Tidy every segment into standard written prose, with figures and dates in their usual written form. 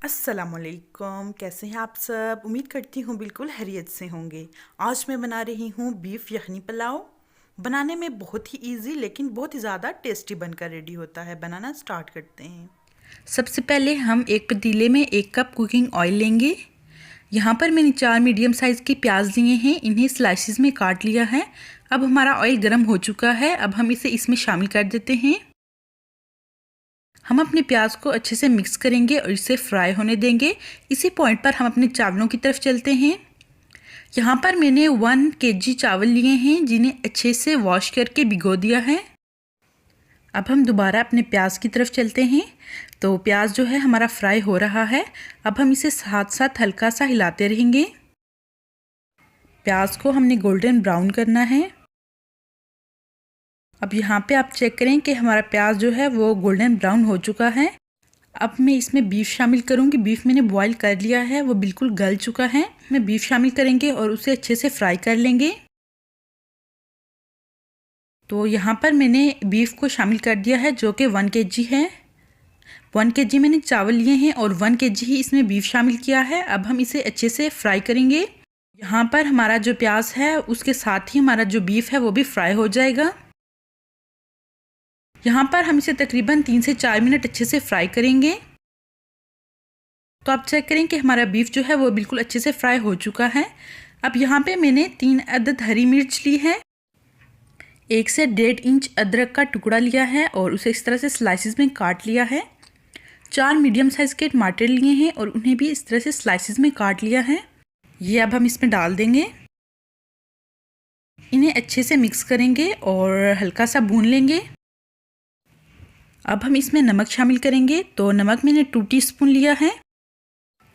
अस्सलामुअलैकुम, कैसे हैं आप सब। उम्मीद करती हूँ बिल्कुल खैरियत से होंगे। आज मैं बना रही हूँ बीफ यखनी पुलाव। बनाने में बहुत ही इजी लेकिन बहुत ही ज़्यादा टेस्टी बनकर रेडी होता है। बनाना स्टार्ट करते हैं। सबसे पहले हम एक पतीले में 1 कप कुकिंग ऑयल लेंगे। यहाँ पर मैंने 4 मीडियम साइज़ के प्याज लिए हैं, इन्हें स्लाइसिस में काट लिया है। अब हमारा ऑयल गर्म हो चुका है, अब हम इसे इसमें शामिल कर देते हैं। हम अपने प्याज को अच्छे से मिक्स करेंगे और इसे फ्राई होने देंगे। इसी पॉइंट पर हम अपने चावलों की तरफ चलते हैं। यहाँ पर मैंने 1 केजी चावल लिए हैं, जिन्हें अच्छे से वॉश करके भिगो दिया है। अब हम दोबारा अपने प्याज की तरफ चलते हैं। तो प्याज जो है हमारा फ्राई हो रहा है। अब हम इसे साथ साथ हल्का सा हिलाते रहेंगे। प्याज को हमने गोल्डन ब्राउन करना है। अब यहाँ पे आप चेक करें कि हमारा प्याज जो है वो गोल्डन ब्राउन हो चुका है। अब मैं इसमें बीफ शामिल करूँगी। बीफ मैंने बॉईल कर लिया है, वो बिल्कुल गल चुका है। मैं बीफ शामिल करेंगे और उसे अच्छे से फ्राई कर लेंगे। तो यहाँ पर मैंने बीफ को शामिल कर दिया है, जो कि 1 केजी है। 1 केजी मैंने चावल लिए हैं और 1 केजी ही इसमें बीफ शामिल किया है। अब हम इसे अच्छे से फ्राई करेंगे। यहाँ पर हमारा जो प्याज है उसके साथ ही हमारा जो बीफ है वो भी फ्राई हो जाएगा। यहाँ पर हम इसे तकरीबन 3 से 4 मिनट अच्छे से फ्राई करेंगे। तो आप चेक करें कि हमारा बीफ जो है वो बिल्कुल अच्छे से फ्राई हो चुका है। अब यहाँ पे मैंने 3 अदद हरी मिर्च ली है, 1 से 1.5 इंच अदरक का टुकड़ा लिया है और उसे इस तरह से स्लाइसिस में काट लिया है। 4 मीडियम साइज़ के टमाटर लिए हैं और उन्हें भी इस तरह से स्लाइसिस में काट लिया है। ये अब हम इसमें डाल देंगे। इन्हें अच्छे से मिक्स करेंगे और हल्का सा भून लेंगे। अब हम इसमें नमक शामिल करेंगे। तो नमक मैंने 2 टीस्पून लिया है।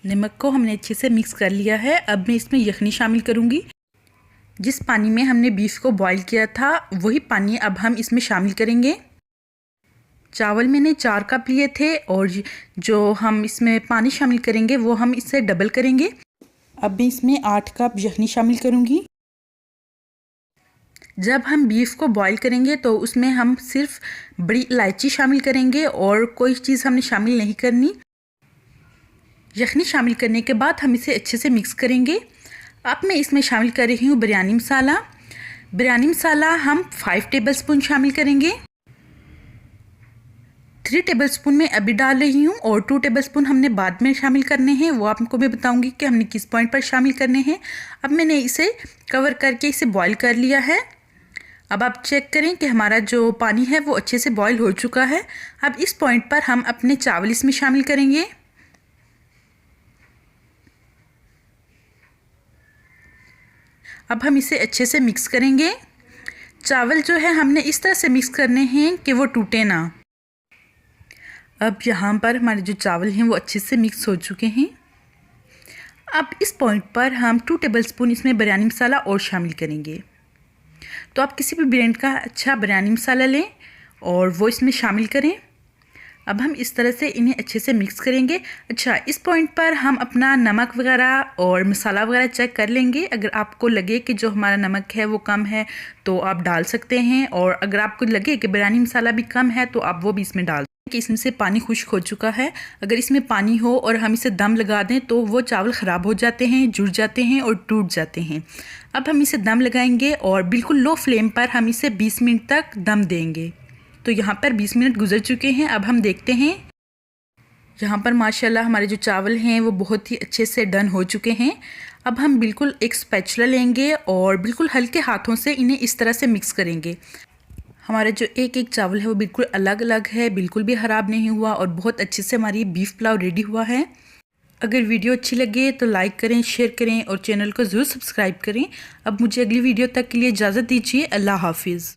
नमक को हमने अच्छे से मिक्स कर लिया है। अब मैं इसमें यखनी शामिल करूँगी। जिस पानी में हमने बीफ को बॉईल किया था वही पानी अब हम इसमें शामिल करेंगे। चावल मैंने 4 कप लिए थे और जो हम इसमें पानी शामिल करेंगे वो हम इससे डबल करेंगे। अब मैं इसमें 8 कप यखनी शामिल करूँगी। जब हम बीफ को बॉईल करेंगे तो उसमें हम सिर्फ बड़ी इलायची शामिल करेंगे और कोई चीज़ हमने शामिल नहीं करनी। यखनी शामिल करने के बाद हम इसे अच्छे से मिक्स करेंगे। अब मैं इसमें शामिल कर रही हूँ बिरयानी मसाला। बिरयानी मसाला हम 5 टेबलस्पून शामिल करेंगे। 3 टेबलस्पून मैं अभी डाल रही हूँ और 2 टेबलस्पून हमने बाद में शामिल करने हैं। वो आपको मैं बताऊँगी कि हमने किस पॉइंट पर शामिल करने हैं। अब मैंने इसे कवर करके इसे बॉईल कर लिया है। अब आप चेक करें कि हमारा जो पानी है वो अच्छे से बॉईल हो चुका है। अब इस पॉइंट पर हम अपने चावल इसमें शामिल करेंगे। अब हम इसे अच्छे से मिक्स करेंगे। चावल जो है हमने इस तरह से मिक्स करने हैं कि वो टूटे ना। अब यहाँ पर हमारे जो चावल हैं वो अच्छे से मिक्स हो चुके हैं। अब इस पॉइंट पर हम 2 टेबलस्पून इसमें बिरयानी मसाला और शामिल करेंगे। तो आप किसी भी ब्रांड का अच्छा बिरयानी मसाला लें और वो इसमें शामिल करें। अब हम इस तरह से इन्हें अच्छे से मिक्स करेंगे। अच्छा, इस पॉइंट पर हम अपना नमक वगैरह और मसाला वगैरह चेक कर लेंगे। अगर आपको लगे कि जो हमारा नमक है वो कम है तो आप डाल सकते हैं, और अगर आपको लगे कि बिरयानी मसाला भी कम है तो आप वो भी इसमें डाल दें। कि इसमें से पानी खुश्क हो चुका है। अगर इसमें पानी हो और हम इसे दम लगा दें तो वो चावल ख़राब हो जाते हैं, जुड़ जाते हैं और टूट जाते हैं। अब हम इसे दम लगाएंगे और बिल्कुल लो फ्लेम पर हम इसे 20 मिनट तक दम देंगे। तो यहाँ पर 20 मिनट गुजर चुके हैं। अब हम देखते हैं। यहाँ पर माशाल्लाह हमारे जो चावल हैं वो बहुत ही अच्छे से डन हो चुके हैं। अब हम बिल्कुल एक स्पैचुला लेंगे और बिल्कुल हल्के हाथों से इन्हें इस तरह से मिक्स करेंगे। हमारा जो एक एक चावल है वो बिल्कुल अलग अलग है, बिल्कुल भी ख़राब नहीं हुआ और बहुत अच्छे से हमारी बीफ पुलाव रेडी हुआ है। अगर वीडियो अच्छी लगे तो लाइक करें, शेयर करें और चैनल को ज़रूर सब्सक्राइब करें। अब मुझे अगली वीडियो तक के लिए इजाज़त दीजिए। अल्लाह हाफिज़।